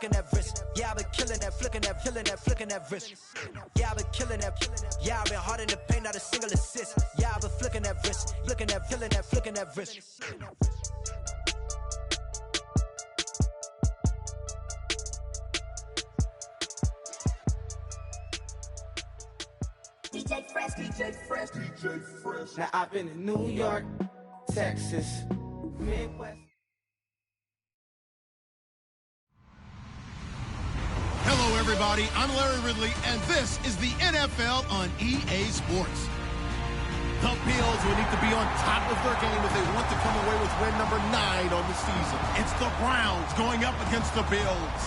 flicking that wrist. Yeah, I've been killing that, flicking that, killing that, flicking that wrist. Yeah, I've been killing that. Yeah, I've been hard in the paint, not a single assist. Yeah, I've been flicking that wrist, flicking that, killing that, flicking that wrist. DJ Fresh, DJ Fresh, DJ Fresh. Now I've been in New York, Texas, Midwest. Hello, everybody. I'm Larry Ridley, and this is the NFL on EA Sports. The Bills will need to be on top of their game if they want to come away with win number 9 on the season. It's the Browns going up against the Bills.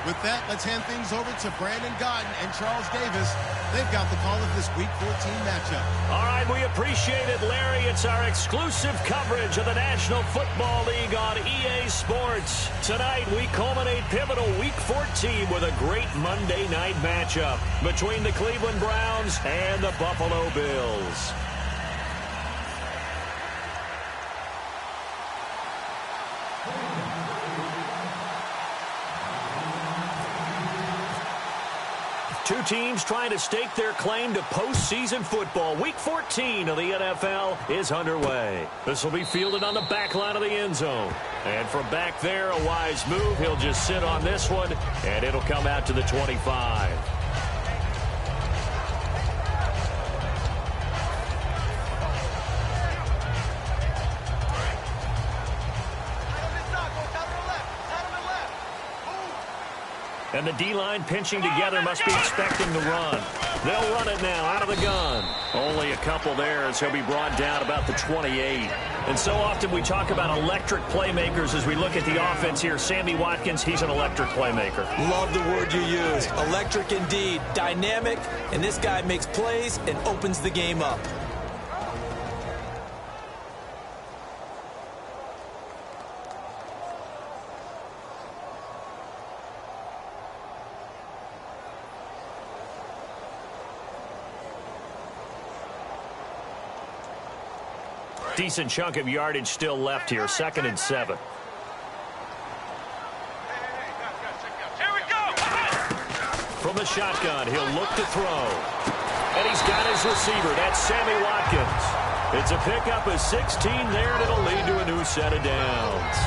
With that, let's hand things over to Brandon Godden and Charles Davis. They've got the call of this Week 14 matchup. All right, we appreciate it, Larry. It's our exclusive coverage of the National Football League on EA Sports. Tonight, we culminate pivotal Week 14 with a great Monday night matchup between the Cleveland Browns and the Buffalo Bills. Two teams trying to stake their claim to postseason football. Week 14 of the NFL is underway. This will be fielded on the back line of the end zone. And from back there, a wise move. He'll just sit on this one, and it'll come out to the 25. And the D-line pinching together must be expecting the run. They'll run it now out of the gun. Only a couple there as he'll be brought down about the 28. And so often we talk about electric playmakers as we look at the offense here. Sammy Watkins, he's an electric playmaker. Love the word you used. Electric indeed. Dynamic. And this guy makes plays and opens the game up. Decent chunk of yardage still left here. 2nd and 7. Here we go. From the shotgun, he'll look to throw. And he's got his receiver. That's Sammy Watkins. It's a pickup of 16 there, and it'll lead to a new set of downs.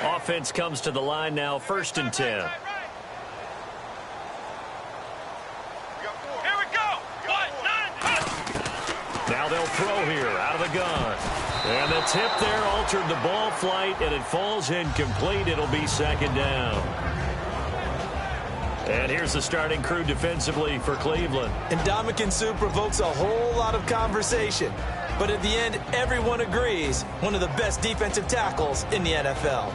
Offense comes to the line now, 1st and 10. Here we go. 1, 9. Now they'll throw here out of the gun. And the tip there altered the ball flight, and it falls incomplete. It'll be 2nd down. And here's the starting crew defensively for Cleveland. And Ndamukong Suh provokes a whole lot of conversation. But at the end, everyone agrees, one of the best defensive tackles in the NFL.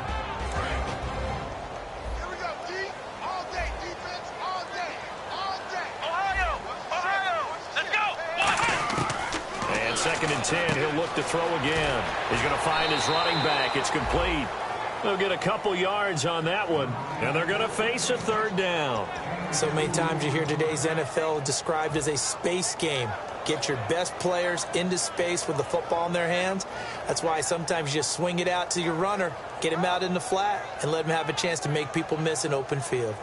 Here we go, D. All day, defense, all day, all day. Ohio, let's go. 1. And 2nd and 10, he'll look to throw again. He's going to find his running back. It's complete. They'll get a couple yards on that one, and they're going to face a 3rd down. So many times you hear today's NFL described as a space game. Get your best players into space with the football in their hands. That's why sometimes you just swing it out to your runner, get him out in the flat, and let him have a chance to make people miss an open field.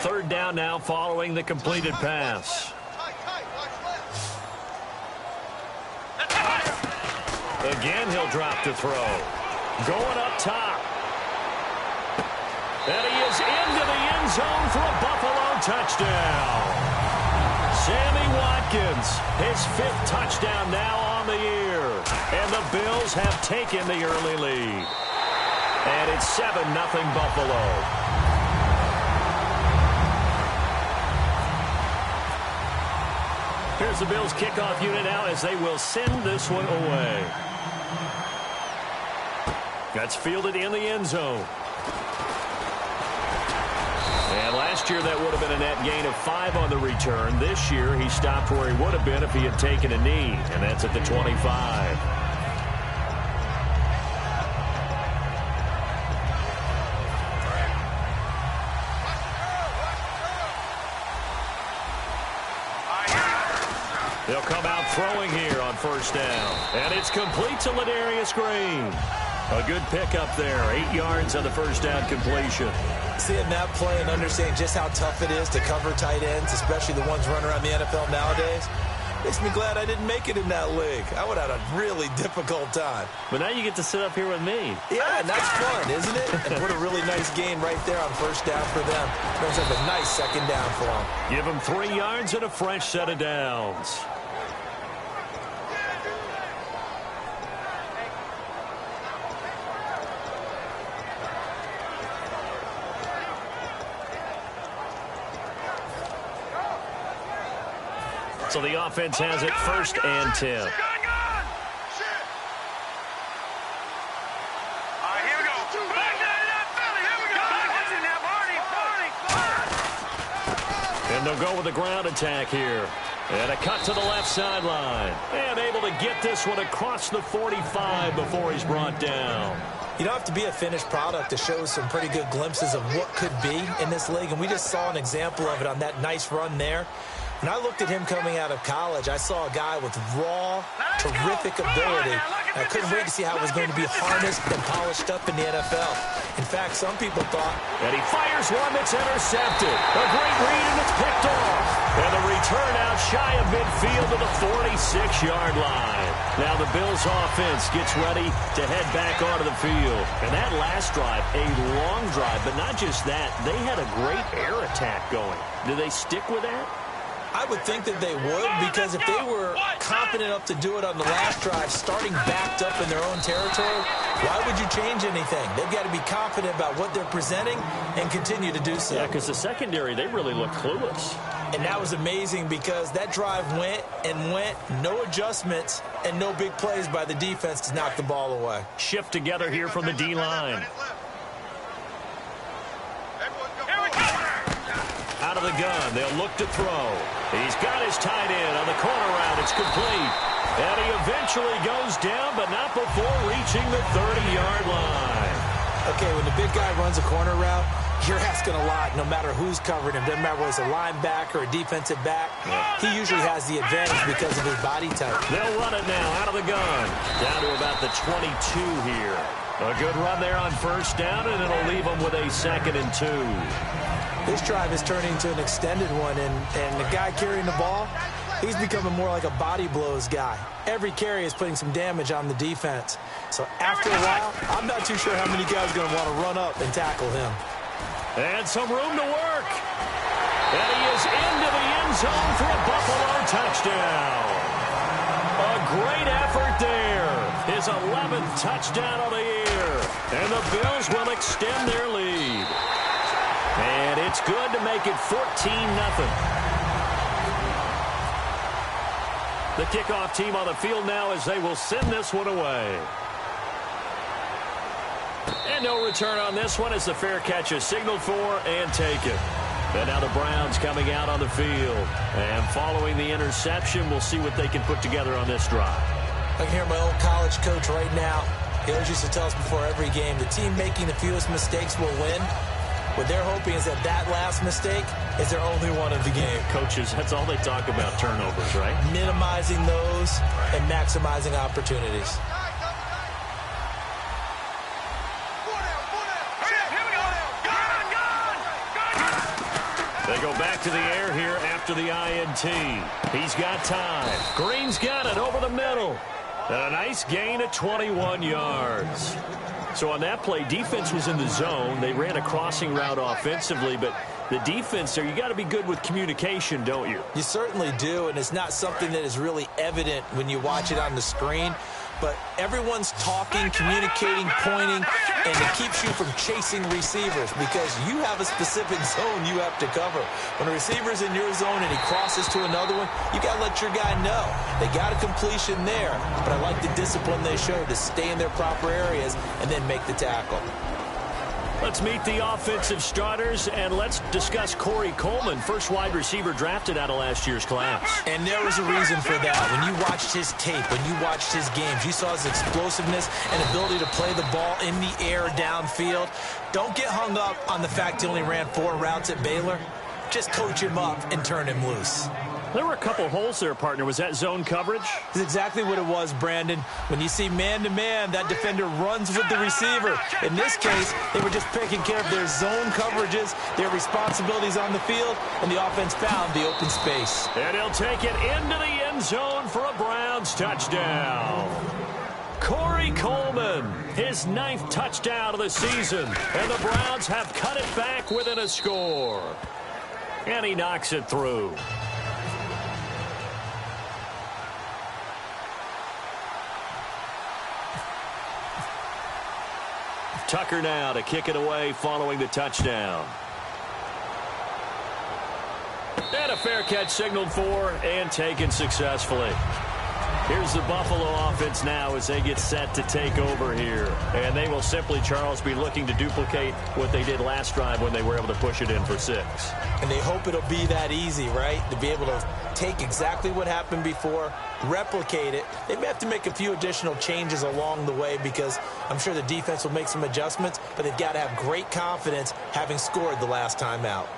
3rd down now following the completed pass. Again, he'll drop to throw. Going up top. And he is into the end zone for a Buffalo touchdown. Sammy Watkins, his 5th touchdown now on the year. And the Bills have taken the early lead. And it's 7-0 Buffalo. Here's the Bills kickoff unit now as they will send this one away. That's fielded in the end zone. And last year that would have been a net gain of 5 on the return. This year he stopped where he would have been if he had taken a knee, and that's at the 25. They'll come out throwing here on first down. And it's complete to Ladarius Green. A good pickup there. 8 yards on the first down completion. Seeing that play and understanding just how tough it is to cover tight ends, especially the ones running around the NFL nowadays, makes me glad I didn't make it in that league. I would have had a really difficult time. But now you get to sit up here with me. Yeah, and that's fun, isn't it? And what a really nice gain right there on first down for them. Brings up a nice second down for them. Give them 3 yards and a fresh set of downs. So the offense has it 1st and 10. And they'll go with the ground attack here. And a cut to the left sideline. And able to get this one across the 45 before he's brought down. You don't have to be a finished product to show some pretty good glimpses of what could be in this league. And we just saw an example of it on that nice run there. When I looked at him coming out of college, I saw a guy with raw, terrific ability. And I couldn't wait to see how it was going to be harnessed and polished up in the NFL. In fact, some people thought... And he fires one that's intercepted. A great read, and it's picked off. And the return out shy of midfield to the 46-yard line. Now the Bills' offense gets ready to head back onto the field. And that last drive, a long drive, but not just that. They had a great air attack going. Do they stick with that? I would think that they would, because if they were confident enough to do it on the last drive, starting backed up in their own territory, why would you change anything? They've got to be confident about what they're presenting and continue to do so. Yeah, because the secondary, they really look clueless. And that was amazing because that drive went and went, no adjustments, and no big plays by the defense to knock the ball away. Shift together here from the D-line. Out of the gun, they'll look to throw. He's got his tight end on the corner route. It's complete. And he eventually goes down, but not before reaching the 30-yard line. Okay, when the big guy runs a corner route, you're asking a lot no matter who's covering him. Doesn't matter whether it's a linebacker or a defensive back. He usually has the advantage because of his body type. They'll run it now out of the gun. Down to about the 22 here. A good run there on first down, and it'll leave them with a 2nd and 2. This drive is turning into an extended one, and the guy carrying the ball, he's becoming more like a body blows guy. Every carry is putting some damage on the defense. So after a while, I'm not too sure how many guys are going to want to run up and tackle him. And some room to work. And he is into the end zone for a Buffalo touchdown. A great effort there. His 11th touchdown of the year. And the Bills will extend their lead. And it's good to make it 14-0. The kickoff team on the field now as they will send this one away. And no return on this one as the fair catch is signaled for and taken. And now the Browns coming out on the field. And following the interception, we'll see what they can put together on this drive. I can hear my old college coach right now. He always used to tell us before every game, the team making the fewest mistakes will win. What they're hoping is that that last mistake is their only one of the game. Coaches, that's all they talk about, turnovers, right? Minimizing those and maximizing opportunities. They go back to the air here after the INT. He's got time. Green's got it over the middle. And a nice gain at 21 yards. So on that play, defense was in the zone. They ran a crossing route offensively, but the defense there, you got to be good with communication, don't you? You certainly do, and it's not something that is really evident when you watch it on the screen. But everyone's talking, communicating, pointing, and it keeps you from chasing receivers because you have a specific zone you have to cover. When a receiver's in your zone and he crosses to another one, you got to let your guy know. They got a completion there, but I like the discipline they showed to stay in their proper areas and then make the tackle. Let's meet the offensive starters, and let's discuss Corey Coleman, first wide receiver drafted out of last year's class. And there was a reason for that. When you watched his tape, when you watched his games, you saw his explosiveness and ability to play the ball in the air downfield. Don't get hung up on the fact he only ran 4 routes at Baylor. Just coach him up and turn him loose. There were a couple holes there, partner. Was that zone coverage? That's exactly what it was, Brandon. When you see man-to-man, that defender runs with the receiver. In this case, they were just taking care of their zone coverages, their responsibilities on the field, and the offense found the open space. And he'll take it into the end zone for a Browns touchdown. Corey Coleman, his 9th touchdown of the season, and the Browns have cut it back within a score. And he knocks it through. Tucker now to kick it away following the touchdown. And a fair catch signaled for and taken successfully. Here's the Buffalo offense now as they get set to take over here. And they will simply, Charles, be looking to duplicate what they did last drive when they were able to push it in for 6. And they hope it'll be that easy, right? To be able to take exactly what happened before, replicate it. They may have to make a few additional changes along the way because I'm sure the defense will make some adjustments, but they've got to have great confidence having scored the last time out.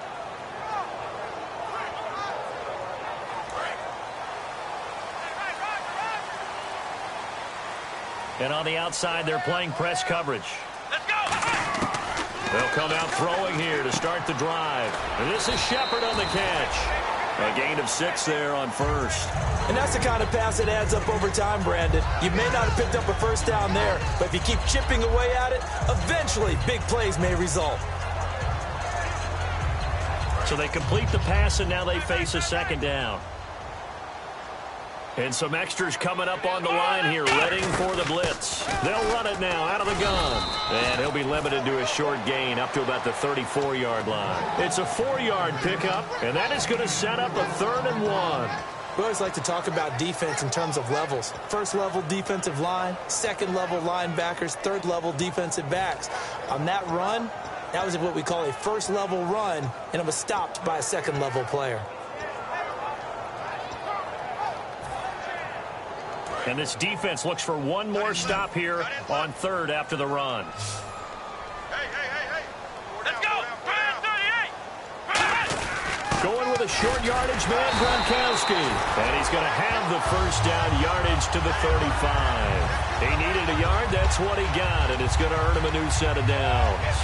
And on the outside, they're playing press coverage. Let's go. They'll come out throwing here to start the drive. And this is Shepard on the catch. A gain of 6 there on first. And that's the kind of pass that adds up over time, Brandon. You may not have picked up a first down there, but if you keep chipping away at it, eventually big plays may result. So they complete the pass, and now they face a second down. And some extras coming up on the line here, readying for the blitz. They'll run it now out of the gun. And he'll be limited to a short gain up to about the 34-yard line. It's a 4-yard pickup, and that is going to set up a 3rd and 1. We always like to talk about defense in terms of levels. First level defensive line, second level linebackers, third level defensive backs. On that run, that was what we call a first level run, and it was stopped by a second level player. And this defense looks for one more stop here on 3rd after the run. Hey. Let's go. 38. Going with a short yardage man, Gronkowski. And he's going to have the first down yardage to the 35. He needed a yard. That's what he got. And it's going to earn him a new set of downs.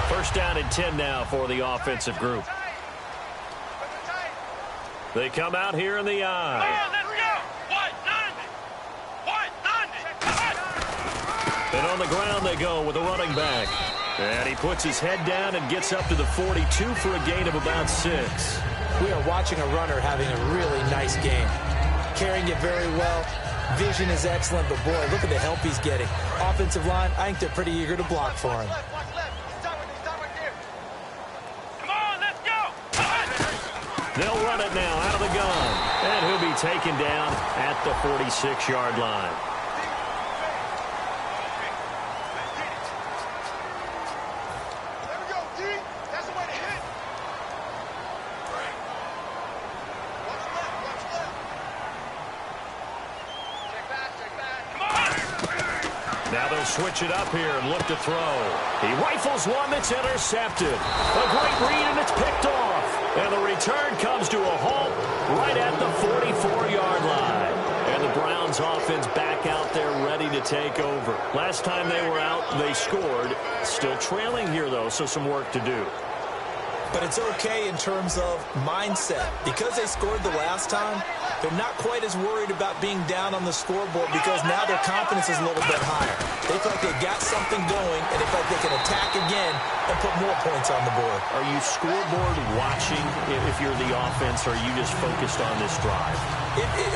First down and 10 now for the offensive group. They come out here in the eye. Let's go. 190. And on the ground they go with a running back. And he puts his head down and gets up to the 42 for a gain of about 6. We are watching a runner having a really nice game. Carrying it very well. Vision is excellent, but boy, look at the help he's getting. Offensive line, I think they're pretty eager to block for him. They'll run it now out of the gun. And he'll be taken down at the 46-yard line. There we go, D. That's the way to hit. Watch left. Check back. Come on. Now they'll switch it up here and look to throw. He rifles one that's intercepted. A great read, and it's picked off. And the return comes to a halt right at the 44-yard line. And the Browns offense back out there ready to take over. Last time they were out, they scored. Still trailing here, though, so some work to do. But it's okay in terms of mindset. Because they scored the last time, they're not quite as worried about being down on the scoreboard because now their confidence is a little bit higher. They feel like they've got something going, and they feel like they can attack again and put more points on the board. Are you scoreboard watching if you're the offense, or are you just focused on this drive?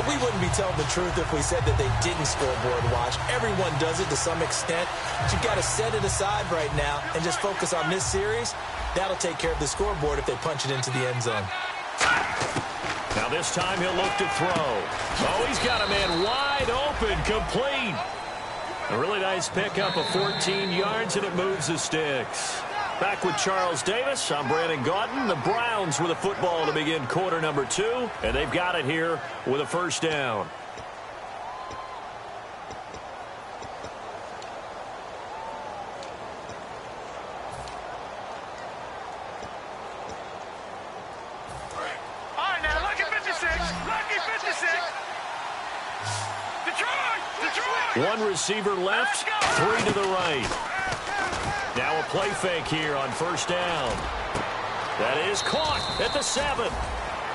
We wouldn't be telling the truth if we said that they didn't scoreboard watch. Everyone does it to some extent. But you've got to set it aside right now and just focus on this series. That'll take care of the scoreboard if they punch it into the end zone. Now this time he'll look to throw. Oh, he's got a man wide open, complete. A really nice pickup of 14 yards, and it moves the sticks. Back with Charles Davis, I'm Brandon Gaudin. The Browns with a football to begin quarter number 2, and they've got it here with a first down. All right, now, lucky 56. Lucky 56. Detroit! One receiver left, 3 to the right. Now a play fake here on first down. That is caught at the 7.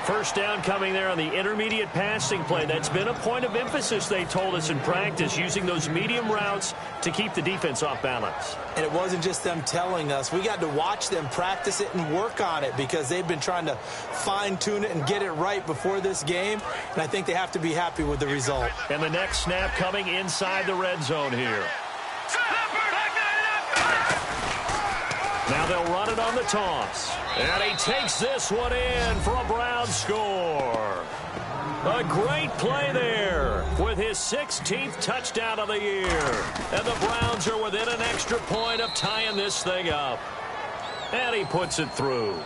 First down coming there on the intermediate passing play. That's been a point of emphasis, they told us in practice, using those medium routes to keep the defense off balance. And it wasn't just them telling us. We got to watch them practice it and work on it because they've been trying to fine-tune it and get it right before this game. And I think they have to be happy with the result. And the next snap coming inside the red zone here. Now they'll run it on the toss. And he takes this one in for a Brown score. A great play there with his 16th touchdown of the year. And the Browns are within an extra point of tying this thing up. And he puts it through.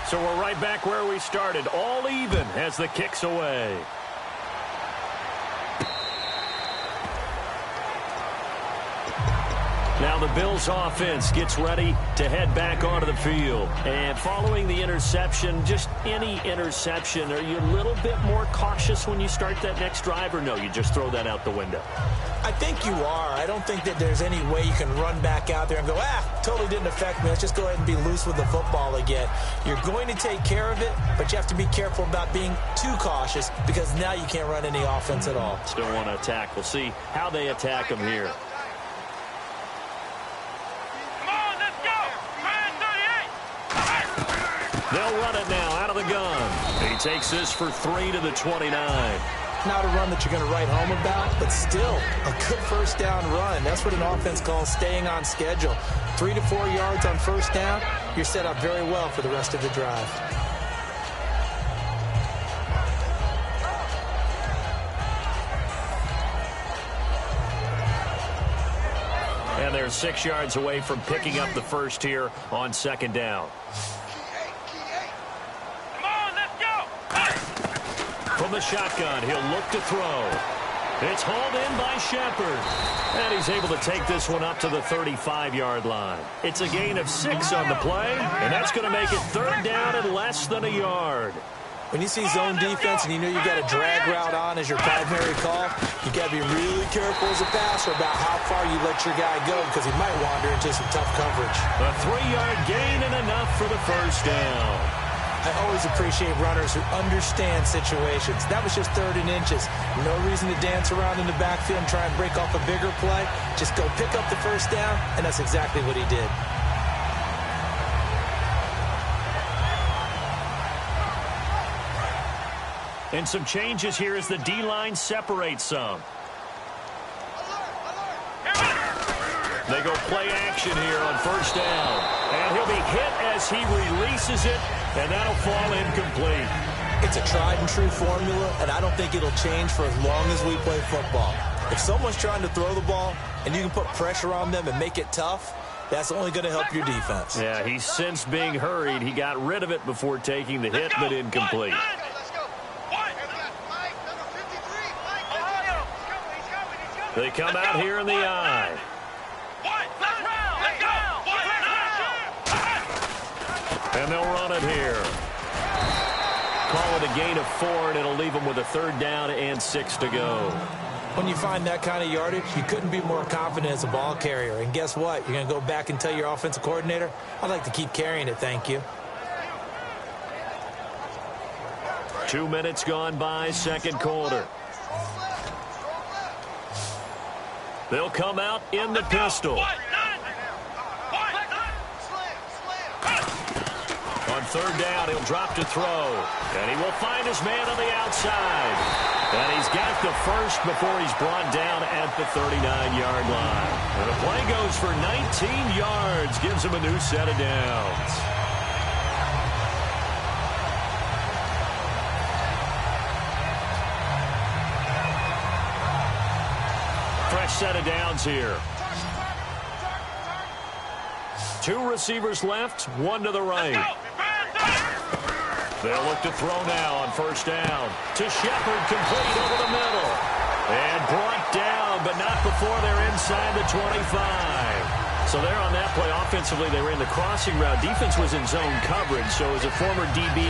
So we're right back where we started, all even as the kick's away. Now the Bills offense gets ready to head back onto the field. And following the interception, just any interception, are you a little bit more cautious when you start that next drive, or no, you just throw that out the window? I think you are. I don't think that there's any way you can run back out there and go, totally didn't affect me. Let's just go ahead and be loose with the football again. You're going to take care of it, but you have to be careful about being too cautious because now you can't run any offense at all. Still want to attack. We'll see how they attack them here. They'll run it now out of the gun. He takes this for 3 to the 29. Not a run that you're going to write home about, but still a good first down run. That's what an offense calls staying on schedule. 3 to 4 yards on first down, you're set up very well for the rest of the drive. And they're 6 yards away from picking up the first here on second down. From the shotgun, he'll look to throw. It's hauled in by Shepard. And he's able to take this one up to the 35-yard line. It's a gain of 6 on the play, and that's going to make it third down and less than a yard. When you see zone defense and you know you've got a drag route on as your primary call, you got to be really careful as a passer about how far you let your guy go because he might wander into some tough coverage. A 3-yard gain and enough for the first down. I always appreciate runners who understand situations. That was just 3rd and inches. No reason to dance around in the backfield and try and break off a bigger play. Just go pick up the first down, and that's exactly what he did. And some changes here as the D-line separates some. They go play action here on first down. And he'll be hit as he releases it, and that'll fall incomplete. It's a tried-and-true formula, and I don't think it'll change for as long as we play football. If someone's trying to throw the ball and you can put pressure on them and make it tough, that's only going to help your defense. Yeah, he's since being hurried. He got rid of it before taking the hit, but incomplete. They come out here in the eye. And they'll run it here. Call it a gain of 4, and it'll leave them with a 3rd down and 6 to go. When you find that kind of yardage, you couldn't be more confident as a ball carrier. And guess what? You're going to go back and tell your offensive coordinator, I'd like to keep carrying it, thank you. 2 minutes gone by, second quarter. They'll come out in the pistol. On 3rd down, he'll drop to throw. And he will find his man on the outside. And he's got get the first before he's brought down at the 39-yard line. And the play goes for 19 yards, gives him a new set of downs. Fresh set of downs here. 2 receivers left, 1 to the right. They'll look to throw now on first down. To Shepard, complete over the middle. And brought down, but not before they're inside the 25. So there on that play, offensively, they ran the crossing route. Defense was in zone coverage, so as a former DB,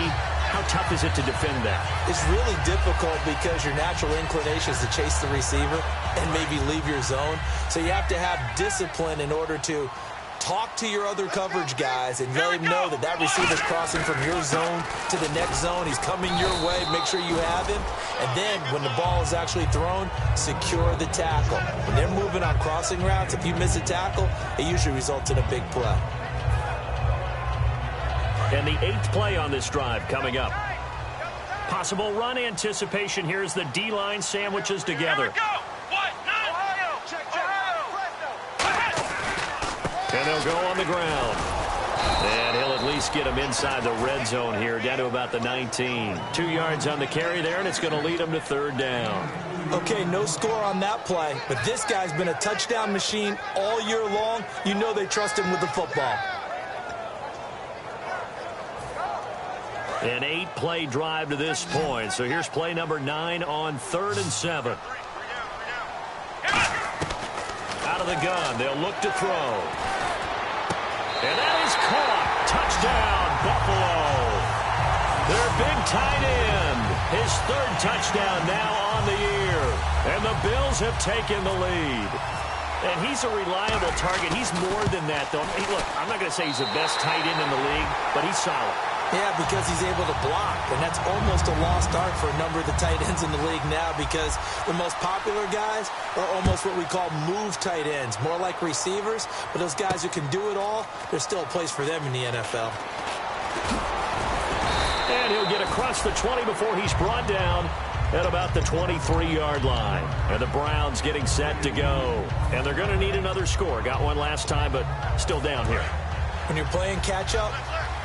how tough is it to defend that? It's really difficult because your natural inclination is to chase the receiver and maybe leave your zone. So you have to have discipline in order to talk to your other coverage guys and let him know that that receiver's crossing from your zone to the next zone. He's coming your way. Make sure you have him. And then when the ball is actually thrown, secure the tackle. When they're moving on crossing routes, if you miss a tackle, it usually results in a big play. And the 8th play on this drive coming up. Possible run anticipation here as the D-line sandwiches together. And they'll go on the ground. And he'll at least get him inside the red zone here, down to about the 19. 2 yards on the carry there, and it's going to lead him to third down. Okay, no score on that play, but this guy's been a touchdown machine all year long. You know they trust him with the football. An 8-play drive to this point. So here's play number 9 on 3rd and 7. Out of the gun, they'll look to throw. And that is caught. Touchdown, Buffalo. Their big tight end. His 3rd touchdown now on the year. And the Bills have taken the lead. And he's a reliable target. He's more than that, though. Hey, look, I'm not going to say he's the best tight end in the league, but he's solid. Yeah, because he's able to block, and that's almost a lost art for a number of the tight ends in the league now because the most popular guys are almost what we call move tight ends, more like receivers, but those guys who can do it all, there's still a place for them in the NFL. And he'll get across the 20 before he's brought down at about the 23-yard line. And the Browns getting set to go. And they're going to need another score. Got one last time, but still down here. When you're playing catch-up,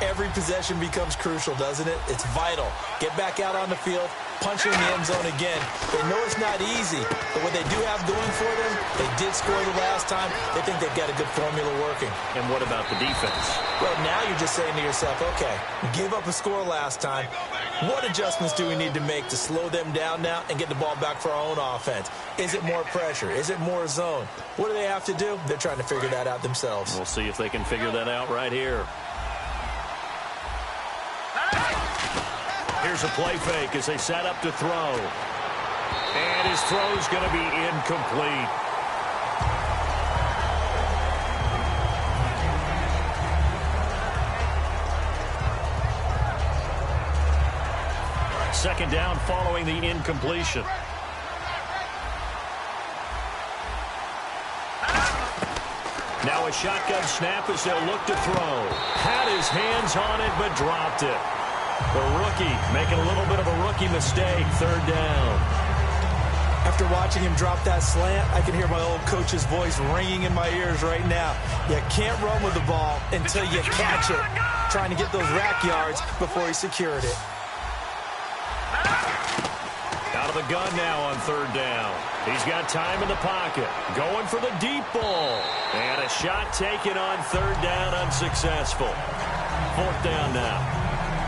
every possession becomes crucial, doesn't it? It's vital. Get back out on the field, punch in the end zone again. They know it's not easy, but what they do have going for them, they did score the last time. They think they've got a good formula working. And what about the defense? Well, now you're just saying to yourself, okay, we gave up a score last time. What adjustments do we need to make to slow them down now and get the ball back for our own offense? Is it more pressure? Is it more zone? What do they have to do? They're trying to figure that out themselves. We'll see if they can figure that out right here. Here's a play fake as they set up to throw. And his throw's going to be incomplete. Second down following the incompletion. Now a shotgun snap as they'll look to throw. Had his hands on it, but dropped it. The rookie making a little bit of a rookie mistake. Third down. After watching him drop that slant, I can hear my old coach's voice ringing in my ears right now. You can't run with the ball until you catch it. Trying to get those rack yards before he secured it. Out of the gun now on third down. He's got time in the pocket. Going for the deep ball. And a shot taken on third down, unsuccessful. Fourth down now.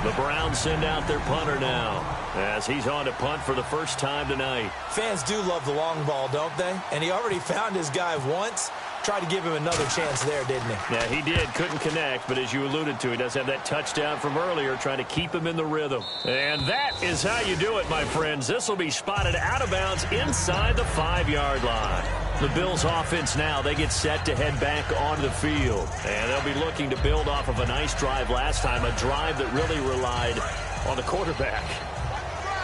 The Browns send out their punter now as he's on to punt for the first time tonight. Fans do love the long ball, don't they? And he already found his guy once. Tried to give him another chance there, didn't he? Yeah, he did. Couldn't connect, but as you alluded to, he does have that touchdown from earlier, trying to keep him in the rhythm. And that is how you do it, my friends. This will be spotted out of bounds inside the 5-yard line. The Bills offense now, they get set to head back onto the field. And they'll be looking to build off of a nice drive last time, a drive that really relied on the quarterback.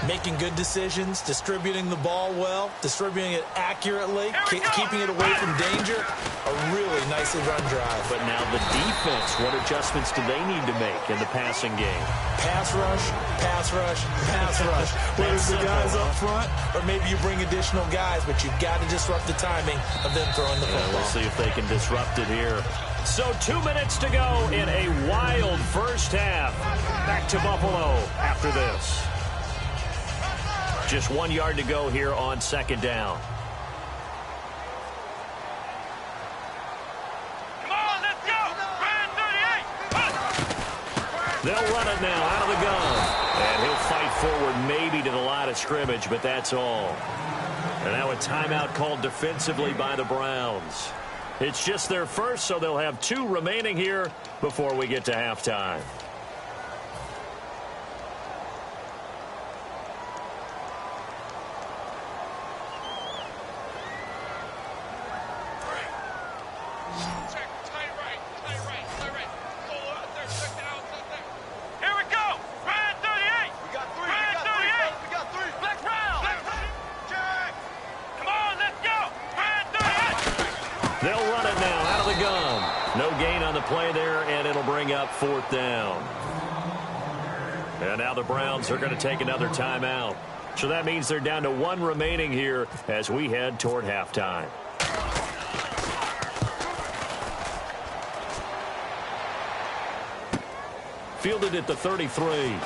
Making good decisions, distributing the ball well, distributing it accurately, keeping it away from danger. A really nicely run drive. But now the defense, what adjustments do they need to make in the passing game? Pass rush, pass rush, pass rush. Whether it's the guys up front or maybe you bring additional guys, but you've got to disrupt the timing of them throwing the football. We'll see if they can disrupt it here. So 2 minutes to go in a wild first half. Back to Buffalo after this. Just 1 yard to go here on second down. Come on, let's go! Brand 38! They'll run it now out of the gun. And he'll fight forward maybe to the line of scrimmage, but that's all. And now a timeout called defensively by the Browns. It's just their first, so they'll have 2 remaining here before we get to halftime. Here we go! Brand 38! We got 3! Brand 38! We got 3! Black round! Check! Come on, let's go! Brand 38! They'll run it now out of the gun. No gain on the play there, and it'll bring up 4th down. And now the Browns are going to take another timeout. So that means they're down to 1 remaining here as we head toward halftime. Fielded at the 33.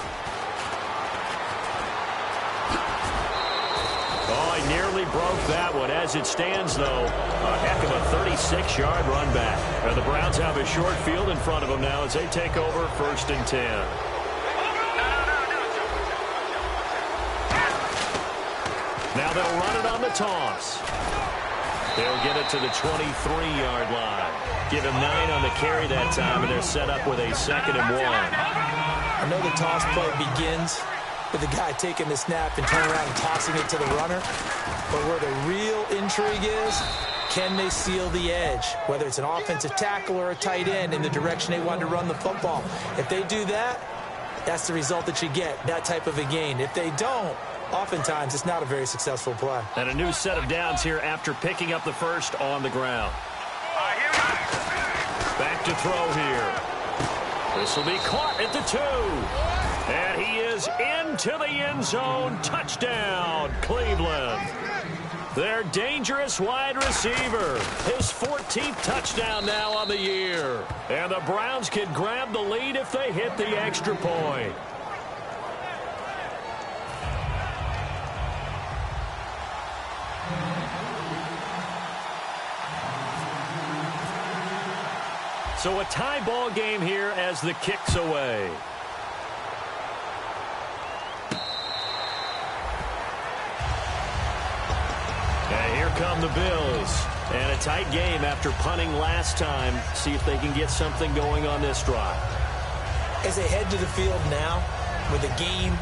Oh, he nearly broke that one. As it stands, though, a heck of a 36-yard run back. And the Browns have a short field in front of them now as they take over 1st and 10. Now they'll run it on the toss. They'll get it to the 23-yard line. Give him 9 on the carry that time, and they're set up with a 2nd and 1. I know the toss play begins with the guy taking the snap and turning around and tossing it to the runner. But where the real intrigue is, can they seal the edge? Whether it's an offensive tackle or a tight end in the direction they want to run the football. If they do that, that's the result that you get, that type of a gain. If they don't, oftentimes it's not a very successful play. And a new set of downs here after picking up the first on the ground. Back to throw here. This will be caught at the 2. And he is into the end zone. Touchdown, Cleveland. Their dangerous wide receiver. His 14th touchdown now on the year. And the Browns can grab the lead if they hit the extra point. So a tie ball game here as the kick's away. And here come the Bills. And a tight game after punting last time. See if they can get something going on this drive. As they head to the field now, with the game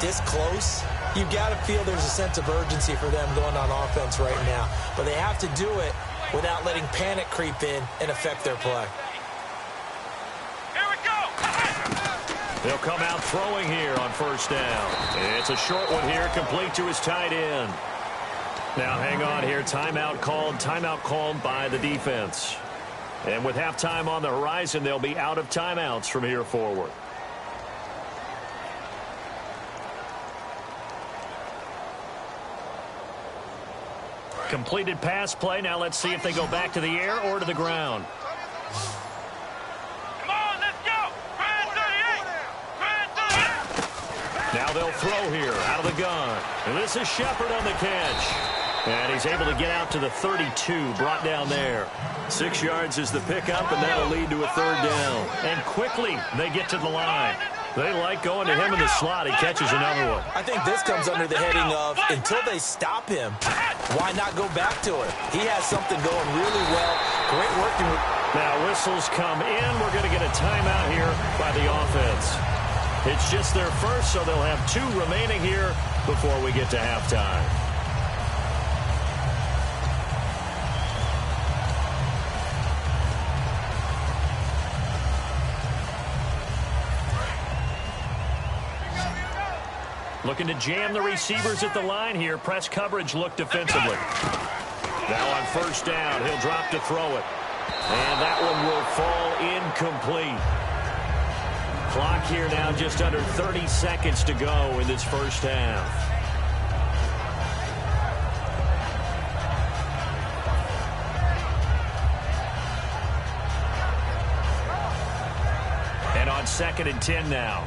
this close, you've got to feel there's a sense of urgency for them going on offense right now. But they have to do it without letting panic creep in and affect their play. They'll come out throwing here on 1st down. It's a short one here, complete to his tight end. Now hang on here, timeout called by the defense. And with halftime on the horizon, they'll be out of timeouts from here forward. Completed pass play. Now let's see if they go back to the air or to the ground. Now they'll throw here out of the gun. And this is Shepard on the catch. And he's able to get out to the 32, brought down there. 6 yards is the pickup, and that'll lead to a 3rd down. And quickly they get to the line. They like going to him in the slot. He catches another one. I think this comes under the heading of, until they stop him, why not go back to it? He has something going really well. Great working with. Now whistles come in. We're going to get a timeout here by the offense. It's just their first, so they'll have 2 remaining here before we get to halftime. Looking to jam the receivers at the line here. Press coverage look defensively. Now on first down, he'll drop to throw it. And that one will fall incomplete. Clock here now just under 30 seconds to go in this first half. And on 2nd and 10 now.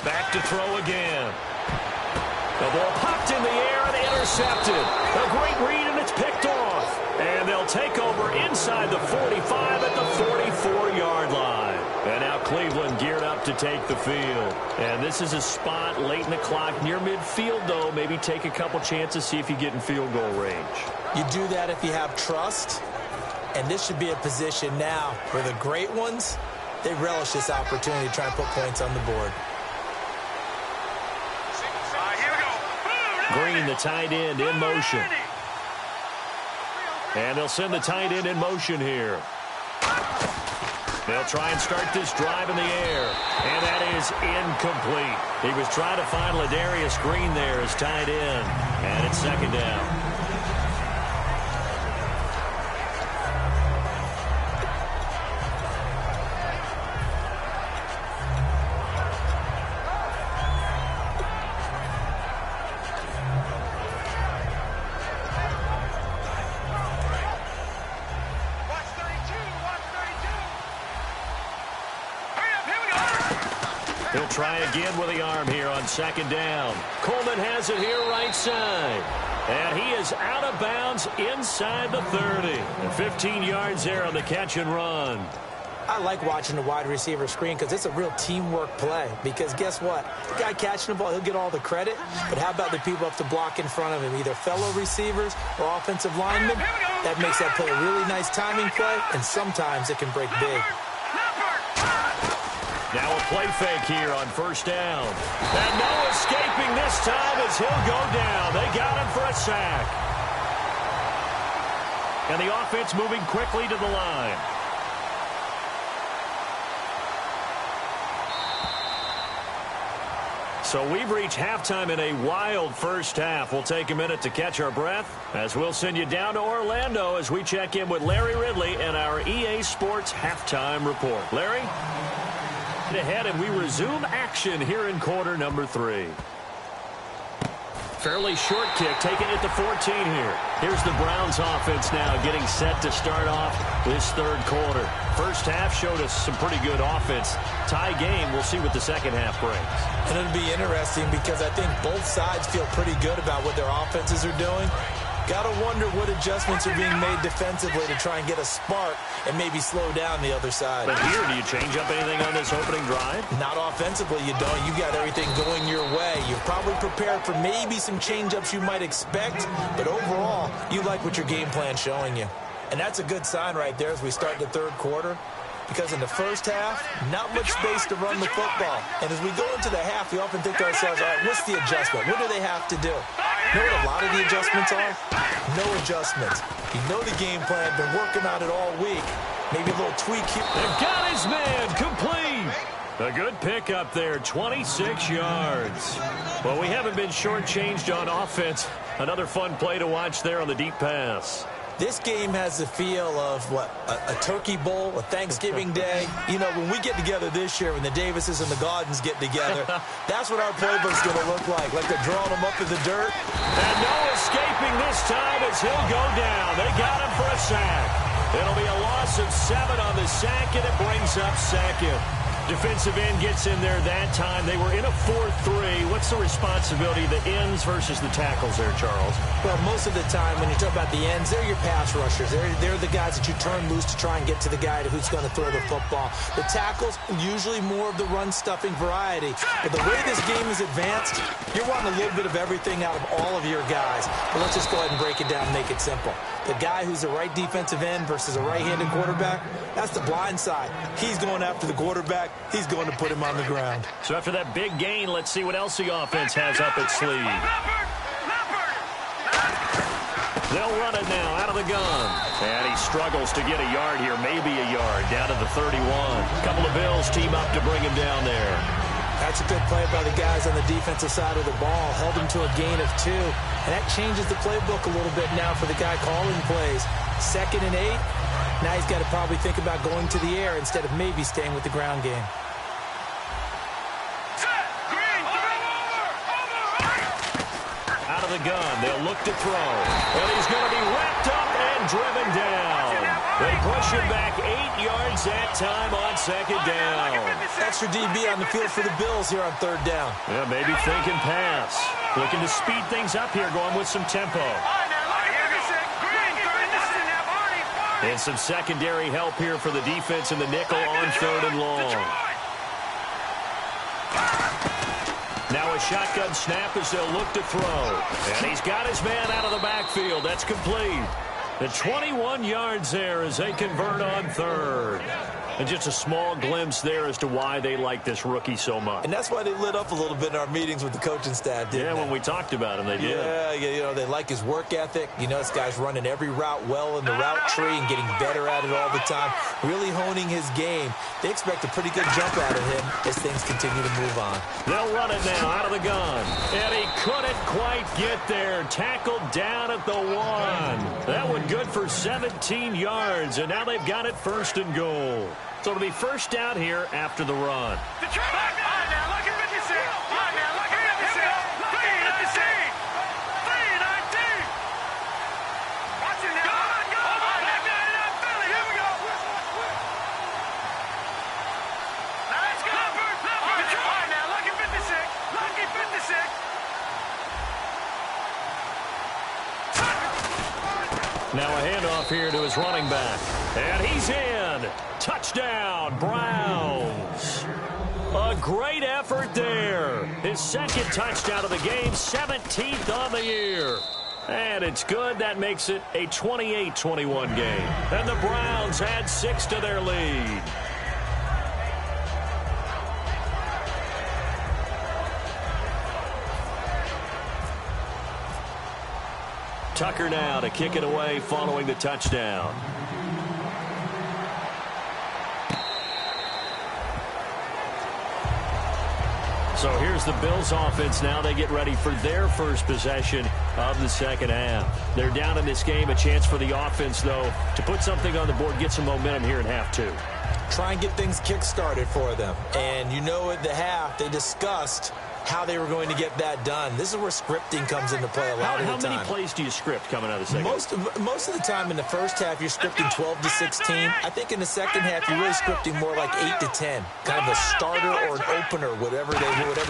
Back to throw again. The ball popped in the air and intercepted. A great read, and it's picked off. And they'll take over inside the 45 at the 44-yard line. And now Cleveland geared up to take the field. And this is a spot late in the clock near midfield, though. Maybe take a couple chances, see if you get in field goal range. You do that if you have trust. And this should be a position now where the great ones, they relish this opportunity to try and put points on the board. Green, the tight end, in motion. And they'll send the tight end in motion here. They'll try and start this drive in the air. And that is incomplete. He was trying to find Ladarius Green there as tight end. And it's 2nd down. He'll try again with the arm here on 2nd down. Coleman has it here right side. And he is out of bounds inside the 30. And 15 yards there on the catch and run. I like watching the wide receiver screen because it's a real teamwork play. Because guess what? The guy catching the ball, he'll get all the credit. But how about the people up to block in front of him, either fellow receivers or offensive linemen? That makes that play a really nice timing play, and sometimes it can break big. Now a play fake here on 1st down. And no escaping this time as he'll go down. They got him for a sack. And the offense moving quickly to the line. So we've reached halftime in a wild first half. We'll take a minute to catch our breath as we'll send you down to Orlando as we check in with Larry Ridley and our EA Sports Halftime Report. Larry? Ahead, and we resume action here in quarter number 3. Fairly short kick, taking it to 14 here. Here's the Browns offense now getting set to start off this 3rd quarter. First half showed us some pretty good offense. Tie game, we'll see what the second half brings. And it'll be interesting because I think both sides feel pretty good about what their offenses are doing. Got to wonder what adjustments are being made defensively to try and get a spark and maybe slow down the other side. But here, do you change up anything on this opening drive? Not offensively, you don't. You got everything going your way. You're probably prepared for maybe some change-ups you might expect, but overall, you like what your game plan's showing you. And that's a good sign right there as we start the 3rd quarter. Because in the first half, not much space to run the football. And as we go into the half, we often think to ourselves, all right, what's the adjustment? What do they have to do? You know what a lot of the adjustments are? No adjustments. You know the game plan, been working on it all week. Maybe a little tweak here. They've got his man complete. A good pickup there, 26 yards. Well, we haven't been shortchanged on offense. Another fun play to watch there on the deep pass. This game has the feel of, what, a turkey bowl, a Thanksgiving day. You know, when we get together this year, when the Davises and the Gardens get together, that's what our playbook's going to look like they're drawing them up in the dirt. And no escaping this time as he'll go down. They got him for a sack. It'll be a loss of 7 on the sack, and it brings up 2nd. Defensive end gets in there that time. They were in a 4-3. What's the responsibility of the ends versus the tackles there, Charles? Well, most of the time when you talk about the ends, they're your pass rushers. They're the guys that you turn loose to try and get to the guy who's going to throw the football. The tackles, usually more of the run-stuffing variety. But the way this game is advanced, you're wanting a little bit of everything out of all of your guys. But let's just go ahead and break it down and make it simple. The guy who's the right defensive end versus a right-handed quarterback, that's the blind side. He's going after the quarterback. He's going to put him on the ground. So after that big gain, let's see what else the offense has up its sleeve. They'll run it now out of the gun. And he struggles to get a yard here, maybe a yard, down to the 31. A couple of Bills team up to bring him down there. That's a good play by the guys on the defensive side of the ball. Held him to a gain of 2. And that changes the playbook a little bit now for the guy calling plays. 2nd and 8. Now he's got to probably think about going to the air instead of maybe staying with the ground game. Out of the gun, they'll look to throw. And he's going to be wrapped up and driven down. They push him back 8 yards that time on 2nd down. Extra DB on the field for the Bills here on 3rd down. Yeah, maybe thinking pass. Looking to speed things up here, going with some tempo. And some secondary help here for the defense in the nickel on 3rd and long. Now a shotgun snap as they'll look to throw. And he's got his man out of the backfield. That's complete. The 21 yards there as they convert on 3rd. And just a small glimpse there as to why they like this rookie so much. And that's why they lit up a little bit in our meetings with the coaching staff, didn't they? When we talked about him, they did. Yeah, you know, they like his work ethic. You know, this guy's running every route well in the route tree and getting better at it all the time, really honing his game. They expect a pretty good jump out of him as things continue to move on. They'll run it now out of the gun. And he couldn't quite get there. Tackled down at the 1. That one good for 17 yards, and now they've got it 1st and goal. So it'll be 1st down here after the run. Now a handoff here to his running back. And he's in. Touchdown, Browns. A great effort there. His 2nd touchdown of the game, 17th on the year. And it's good. That makes it a 28-21 game. And the Browns add 6 to their lead. Tucker now to kick it away following the touchdown. So here's the Bills offense now. They get ready for their first possession of the 2nd half. They're down in this game. A chance for the offense, though, to put something on the board, get some momentum here in half 2. Try and get things kick-started for them. And you know at the half, they discussed how they were going to get that done. This is where scripting comes into play a lot of the time. How many plays do you script coming out of the 2nd? Most of the time in the 1st half, you're scripting 12 to 16. I think in the 2nd half, you're really scripting more like 8 to 10. Kind of a starter or an opener, whatever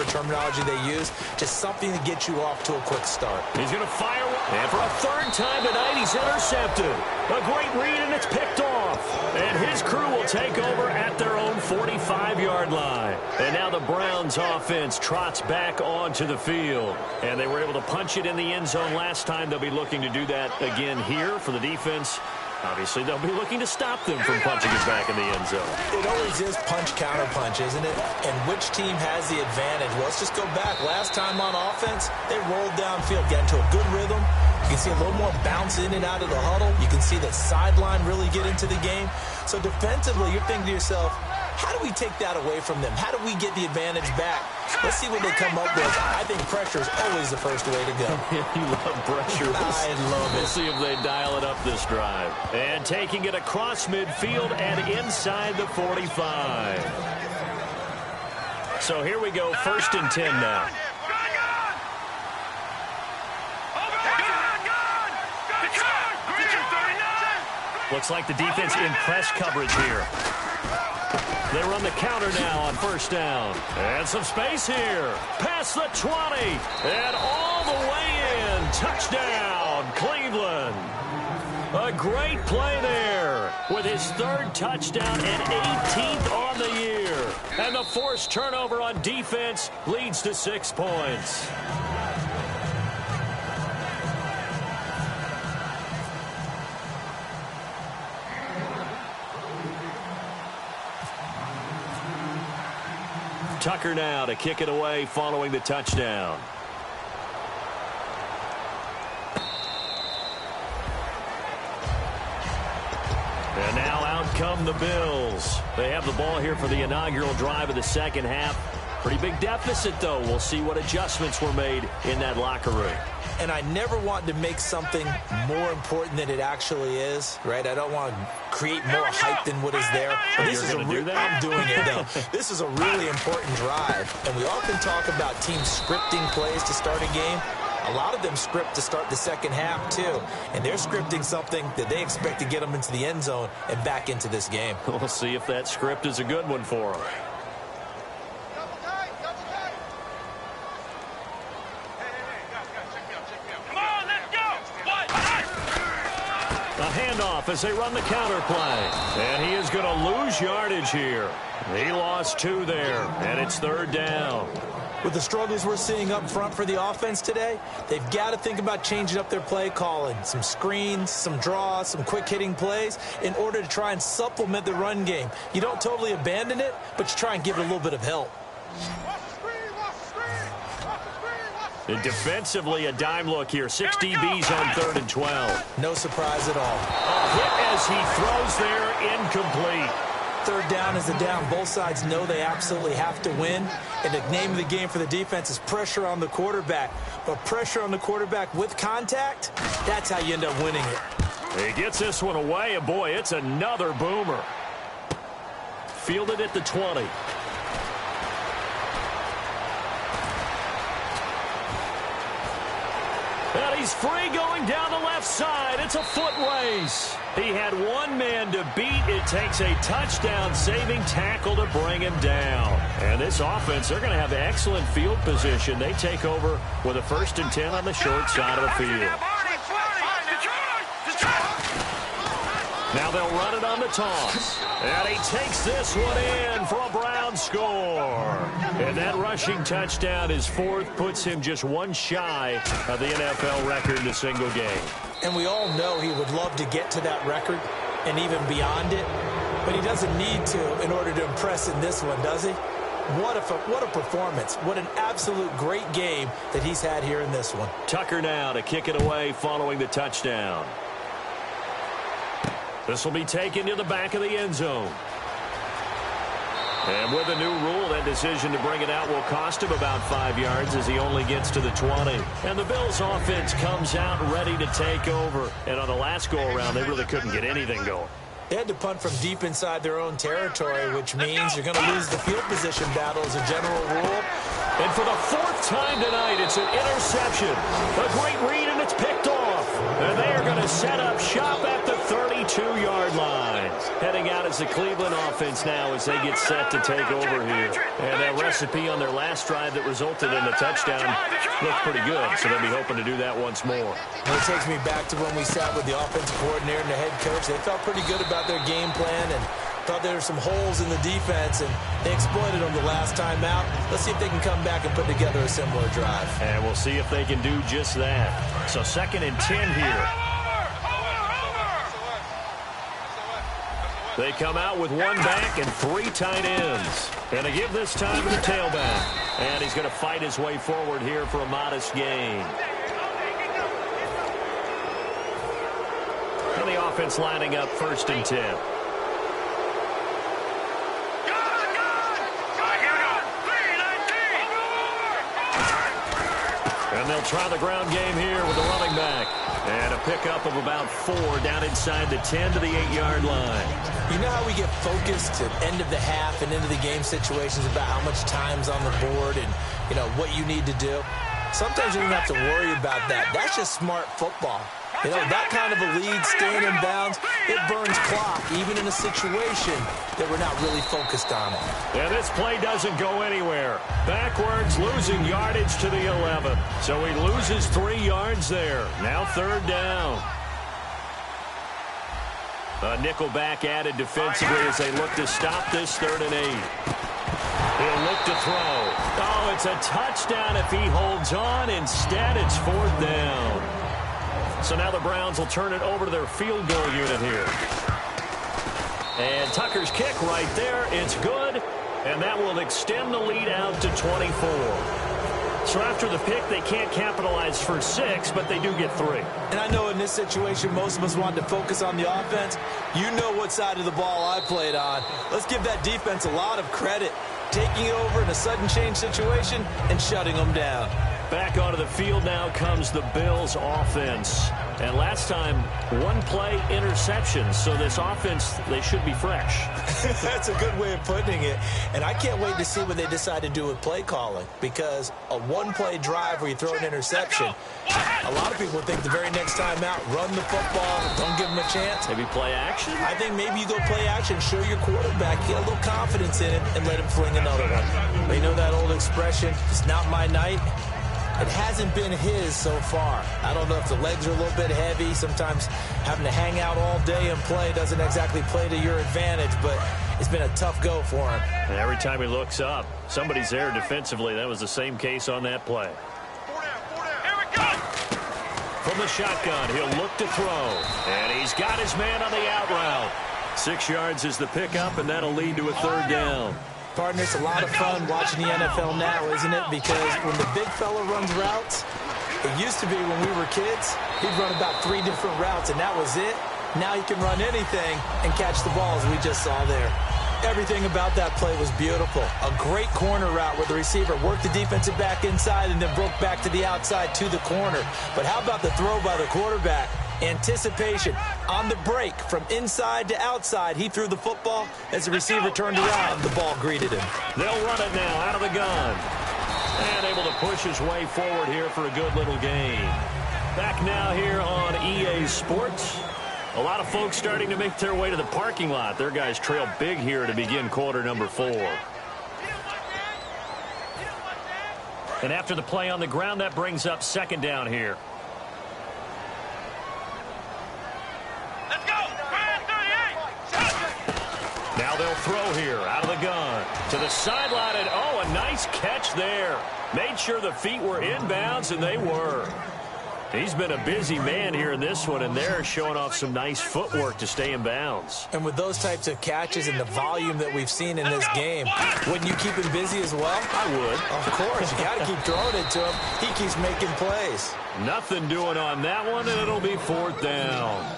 terminology they use. Just something to get you off to a quick start. He's going to fire one. And for a 3rd time tonight, he's intercepted. A great read, and it's picked off. And his crew will take over at their own 45-yard line. And now the Browns offense trots back onto the field. And they were able to punch it in the end zone last time. They'll be looking to do that again here for the defense. Obviously, they'll be looking to stop them from punching it back in the end zone. It always is punch-counter-punch, isn't it? And which team has the advantage? Well, let's just go back. Last time on offense, they rolled downfield, got into a good rhythm. You can see a little more bounce in and out of the huddle. You can see the sideline really get into the game. So defensively, you're thinking to yourself, how do we take that away from them? How do we get the advantage back? Let's see what they come up with. I think pressure is always the first way to go. You love pressure. I love it. We'll see if they dial it up this drive. And taking it across midfield and inside the 45. So here we go, 1st and 10 now. Looks like the defense in press coverage here. They run the counter now on 1st down. And some space here. Past the 20. And all the way in. Touchdown, Cleveland. A great play there with his 3rd touchdown and 18th on the year. And the forced turnover on defense leads to 6 points. Tucker now to kick it away following the touchdown. come the Bills. They have the ball here for the inaugural drive of the second half. Pretty big deficit, though. We'll see what adjustments were made in that locker room. And I never want to make something more important than it actually is, right? I don't want to create more hype than what is there. You're going to do that? I'm doing it, though. This is a really important drive. And we often talk about teams scripting plays to start a game. A lot of them script to start the second half, too. And they're scripting something that they expect to get them into the end zone and back into this game. We'll see if that script is a good one for them. Handoff as they run the counter play. And he is going to lose yardage here. He lost 2 there, and it's 3rd down. With the struggles we're seeing up front for the offense today, they've got to think about changing up their play calling. Some screens, some draws, some quick-hitting plays in order to try and supplement the run game. You don't totally abandon it, but you try and give it a little bit of help. And defensively, a dime look here. 6 DBs on 3rd and 12. No surprise at all. A hit as he throws there, incomplete. 3rd down is a down. Both sides know they absolutely have to win. And the name of the game for the defense is pressure on the quarterback. But pressure on the quarterback with contact, that's how you end up winning it. He gets this one away, and boy, it's another boomer. Fielded at the 20. And he's free going down the left side. It's a foot race. He had one man to beat. It takes a touchdown-saving tackle to bring him down. And this offense, they're going to have excellent field position. They take over with a 1st and 10 on the short side of the field. Now they'll run it on the toss. And he takes this one in for a Brown score. And that rushing touchdown, his 4th, puts him just 1 shy of the NFL record in a single game. And we all know he would love to get to that record and even beyond it. But he doesn't need to in order to impress in this one, does he? What a performance. What an absolute great game that he's had here in this one. Tucker now to kick it away following the touchdown. This will be taken to the back of the end zone. And with a new rule, that decision to bring it out will cost him about 5 yards as he only gets to the 20. And the Bills offense comes out ready to take over. And on the last go-around, they really couldn't get anything going. They had to punt from deep inside their own territory, which means you're going to lose the field position battle as a general rule. And for the 4th time tonight, it's an interception. A great read, and it's picked off. And they are going to set up shop at the 32-yard line. Heading out as the Cleveland offense now as they get set to take over here. And that recipe on their last drive that resulted in a touchdown looked pretty good, so they'll be hoping to do that once more. And it takes me back to when we sat with the offensive coordinator and the head coach. They felt pretty good about their game plan and thought there were some holes in the defense, and they exploited them the last time out. Let's see if they can come back and put together a similar drive. And we'll see if they can do just that. So 2nd and 10 here. They come out with 1 back and 3 tight ends. And they give this time to the tailback. And he's going to fight his way forward here for a modest gain. And the offense lining up 1st and 10. And they'll try the ground game here with the running back. And a pickup of about 4 down inside the 10 to the 8-yard line. You know how we get focused at end of the half and into the game situations about how much time's on the board and, you know, what you need to do? Sometimes you don't have to worry about that. That's just smart football. You know, that kind of a lead, staying in bounds, it burns clock, even in a situation that we're not really focused on it. And this play doesn't go anywhere. Backwards, losing yardage to the 11. So he loses 3 yards there. Now 3rd down. A nickel back added defensively as they look to stop this 3rd and 8. He'll look to throw. Oh, it's a touchdown if he holds on. Instead, it's 4th down. So now the Browns will turn it over to their field goal unit here. And Tucker's kick right there. It's good. And that will extend the lead out to 24. So after the pick, they can't capitalize for 6, but they do get 3. And I know in this situation, most of us want to focus on the offense. You know what side of the ball I played on. Let's give that defense a lot of credit, taking it over in a sudden change situation and shutting them down. Back onto the field now comes the Bills offense. And last time, 1-play interception. So this offense, they should be fresh. That's a good way of putting it. And I can't wait to see what they decide to do with play calling. Because a 1-play drive where you throw an interception, a lot of people think the very next time out, run the football, don't give them a chance. Maybe play action? I think maybe you go play action, show your quarterback, get a little confidence in it, and let him fling another one. But you know that old expression, it's not my night. It hasn't been his so far. I don't know if the legs are a little bit heavy. Sometimes having to hang out all day and play doesn't exactly play to your advantage, but it's been a tough go for him. And every time he looks up, somebody's there defensively. That was the same case on that play. Here we go! From the shotgun, he'll look to throw. And he's got his man on the out route. 6 yards is the pickup, and that'll lead to a 3rd down. Partner, it's a lot of fun watching the NFL now, isn't it? Because when the big fella runs routes, it used to be when we were kids, he'd run about 3 different routes, and that was it. Now he can run anything and catch the balls we just saw there. Everything about that play was beautiful. A great corner route where the receiver worked the defensive back inside and then broke back to the outside to the corner. But how about the throw by the quarterback? Anticipation on the break from inside to outside. He threw the football. As the receiver turned around, the ball greeted him. They'll run it now out of the gun. And able to push his way forward here for a good little gain. Back now here on EA Sports. A lot of folks starting to make their way to the parking lot. Their guys trail big here to begin quarter number 4. And after the play on the ground, that brings up 2nd down here. Now they'll throw here out of the gun to the sideline, and oh, a nice catch there. Made sure the feet were inbounds, and they were. He's been a busy man here in this one, and they're showing off some nice footwork to stay in bounds. And with those types of catches and the volume that we've seen in this game, wouldn't you keep him busy as well? I would. Of course. You got to keep throwing it to him. He keeps making plays. Nothing doing on that one, and it'll be 4th down.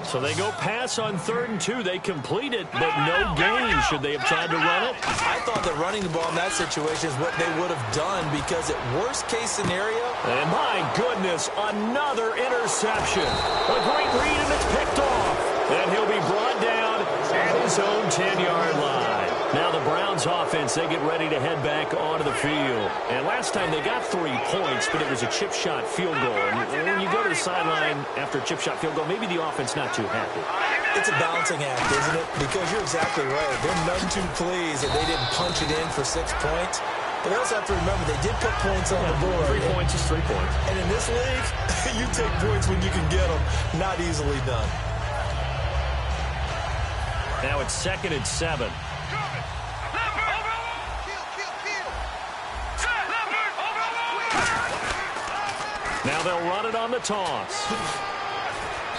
So they go pass on 3rd and 2. They complete it, but no gain. Should they have tried to run it? I thought that running the ball in that situation is what they would have done because at worst case scenario. And my goodness, another interception. A great read, and it's picked off. And he'll be brought down at his own 10-yard line. Now the Browns offense, they get ready to head back onto the field. And last time they got 3 points, but it was a chip shot field goal. And when you go to the sideline after a chip shot field goal, maybe the offense not too happy. It's a balancing act, isn't it? Because you're exactly right. They're none too pleased that they didn't punch it in for 6 points. But they also have to remember they did put points on the board. 3 points is 3 points. And in this league, you take points when you can get them. Not easily done. Now it's 2nd and 7. Now they'll run it on the toss.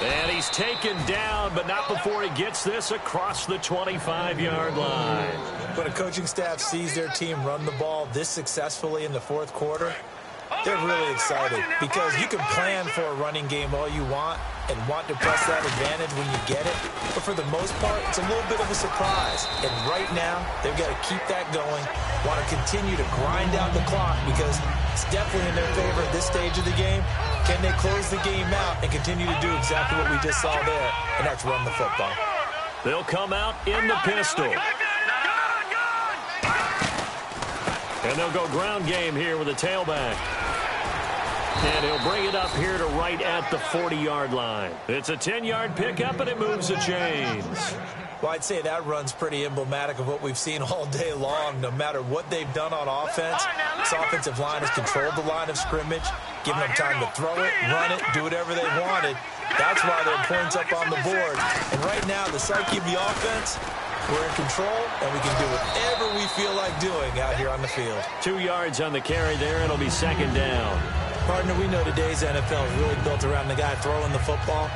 And he's taken down, but not before he gets this across the 25-yard line. When a coaching staff sees their team run the ball this successfully in the 4th quarter, they're really excited because you can plan for a running game all you want and want to press that advantage when you get it. But for the most part, it's a little bit of a surprise. And right now, they've got to keep that going, want to continue to grind out the clock because it's definitely in their favor at this stage of the game. Can they close the game out and continue to do exactly what we just saw there, and that's run the football? They'll come out in the pistol. And they'll go ground game here with a tailback. And he'll bring it up here to right at the 40-yard line. It's a 10-yard pickup, and it moves the chains. Well, I'd say that run's pretty emblematic of what we've seen all day long. No matter what they've done on offense, this offensive line has controlled the line of scrimmage, given them time to throw it, run it, do whatever they wanted. That's why they're points up on the board. And right now, the psyche of the offense, we're in control, and we can do whatever we feel like doing out here on the field. 2 yards on the carry there, and it'll be 2nd down. Partner, we know today's NFL is really built around the guy throwing the football.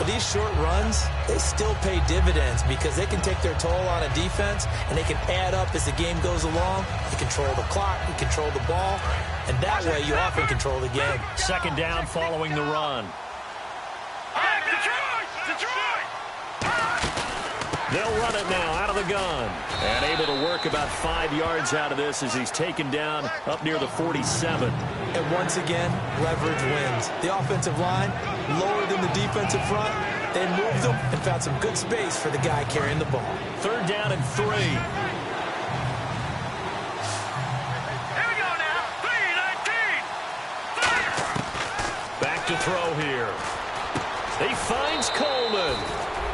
But these short runs, they still pay dividends because they can take their toll on a defense, and they can add up as the game goes along. You control the clock, you control the ball, and that way you often control the game. Second down following the run. They'll run it now out of the gun. And able to work about 5 yards out of this as he's taken down up near the 47. And once again, leverage wins. The offensive line, lower than the defensive front. They moved them and found some good space for the guy carrying the ball. Third down and 3. Here we go now. 3-19. Back to throw here. He finds Coleman.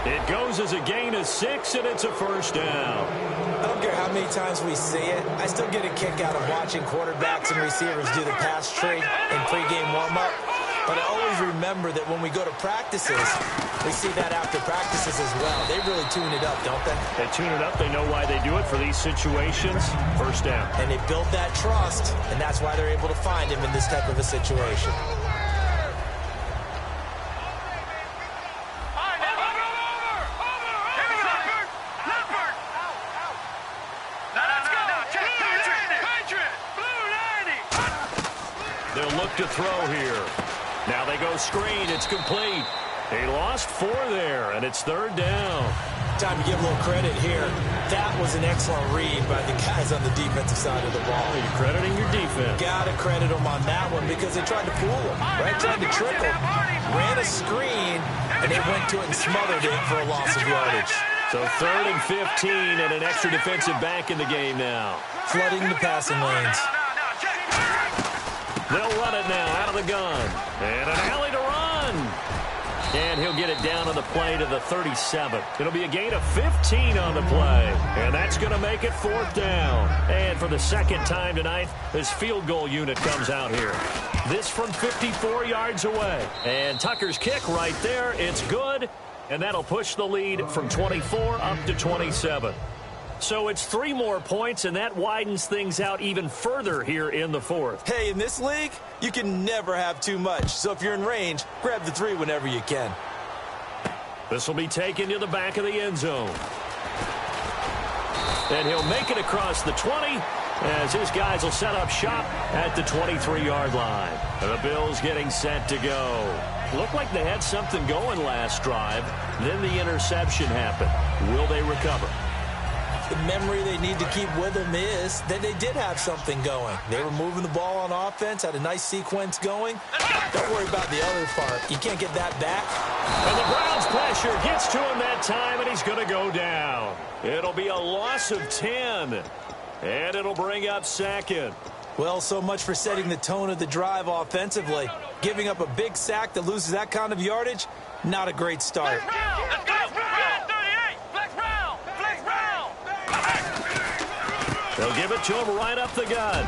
It goes as a gain of 6, and it's a first down. I don't care how many times we see it. I still get a kick out of watching quarterbacks and receivers do the pass tree in pregame warm-up. But I always remember that when we go to practices, we see that after practices as well. They really tune it up, don't they? They tune it up. They know why they do it for these situations. First down. And they build that trust, and that's why they're able to find him in this type of a situation. To throw here. Now they go screen. It's complete. He lost 4 there, and it's third down. Time to give a little credit here. That was an excellent read by the guys on the defensive side of the ball. You're crediting your defense. Got to credit them on that one because they tried to fool him, right? Tried to trick him. Ran a screen, and they went to it and smothered it for a loss of yardage. So third and 15 and an extra defensive back in the game now. Flooding the passing lanes. They'll run it now out of the gun. And an alley to run. And he'll get it down on the play to the 37. It'll be a gain of 15 on the play. And that's going to make it fourth down. And for the second time tonight, this field goal unit comes out here. This from 54 yards away. And Tucker's kick right there. It's good. And that'll push the lead from 24 up to 27. So it's 3 more points, and that widens things out even further here in the fourth. Hey, in this league, you can never have too much. So if you're in range, grab the 3 whenever you can. This will be taken to the back of the end zone. And he'll make it across the 20 as his guys will set up shop at the 23-yard line. And the Bills getting set to go. Looked like they had something going last drive. Then the interception happened. Will they recover? The memory they need to keep with them is that they did have something going. They were moving the ball on offense, had a nice sequence going. Don't worry about the other part. You can't get that back. And the Browns pressure gets to him that time, and he's going to go down. It'll be a loss of 10, and it'll bring up second. Well, so much for setting the tone of the drive offensively. Giving up a big sack that loses that kind of yardage, not a great start. Let's go! They'll give it to him right up the gun.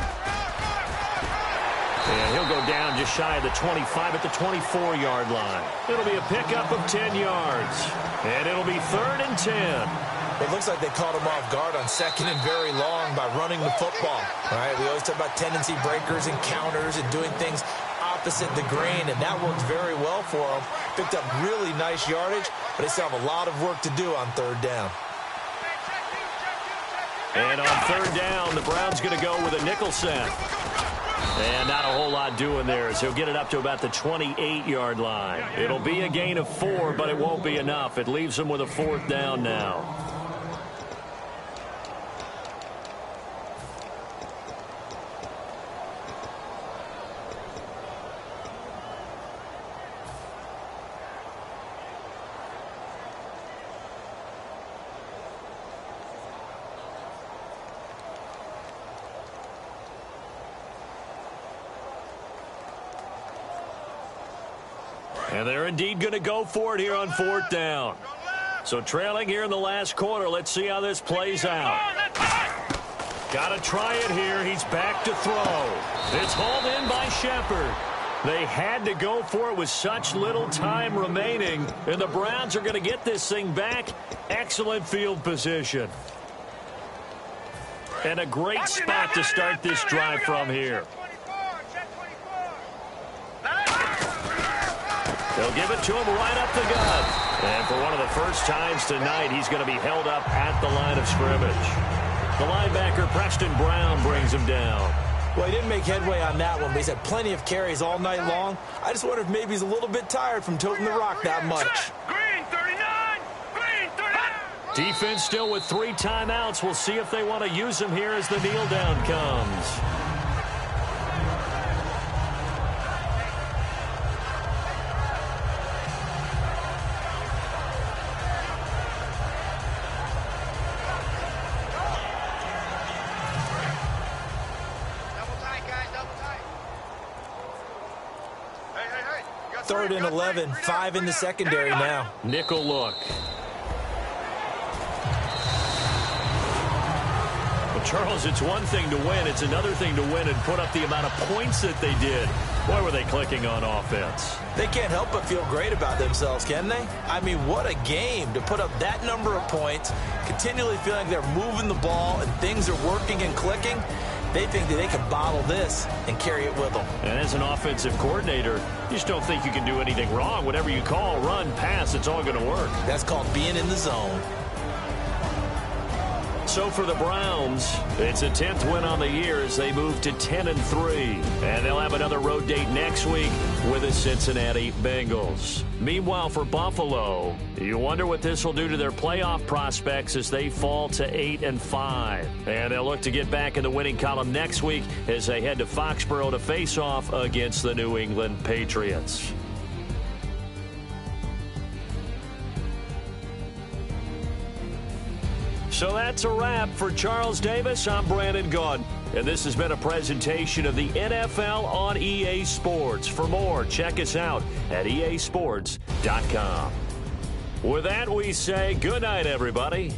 And he'll go down just shy of the 25 at the 24-yard line. It'll be a pickup of 10 yards. And it'll be third and 10. It looks like they caught him off guard on second and very long by running the football. All right, we always talk about tendency breakers and counters and doing things opposite the grain, and that worked very well for them. Picked up really nice yardage, but they still have a lot of work to do on third down. And on third down, the Browns going to go with a nickel set. And not a whole lot doing there as he'll get it up to about the 28-yard line. It'll be a gain of 4, but it won't be enough. It leaves him with a fourth down now. And they're indeed going to go for it here on fourth down. So trailing here in the last quarter. Let's see how this plays out. Got to try it here. He's back to throw. It's hauled in by Shepard. They had to go for it with such little time remaining. And the Browns are going to get this thing back. Excellent field position. And a great spot to start this drive from here. They'll give it to him right up the gut. And for one of the first times tonight, he's going to be held up at the line of scrimmage. The linebacker, Preston Brown, brings him down. Well, he didn't make headway on that one, but he's had plenty of carries all night long. I just wonder if maybe he's a little bit tired from toting the rock that much. Green 39! Green 39! Defense still with 3 timeouts. We'll see if they want to use them here as the kneel down comes. Third and 11, 5 in the secondary now. Nickel look. Well, Charles, it's one thing to win. It's another thing to win and put up the amount of points that they did. Boy, were they clicking on offense. They can't help but feel great about themselves, can they? I mean, what a game to put up that number of points, continually feeling they're moving the ball and things are working and clicking. They think that they can bottle this and carry it with them. And as an offensive coordinator, you just don't think you can do anything wrong. Whatever you call, run, pass, it's all going to work. That's called being in the zone. So for the Browns, it's a 10th win on the year as they move to 10-3. And they'll have another road date next week with the Cincinnati Bengals. Meanwhile, for Buffalo, you wonder what this will do to their playoff prospects as they fall to 8-5. And they'll look to get back in the winning column next week as they head to Foxborough to face off against the New England Patriots. So that's a wrap for Charles Davis. I'm Brandon Gaudin, and this has been a presentation of the NFL on EA Sports. For more, check us out at easports.com. With that, we say good night, everybody.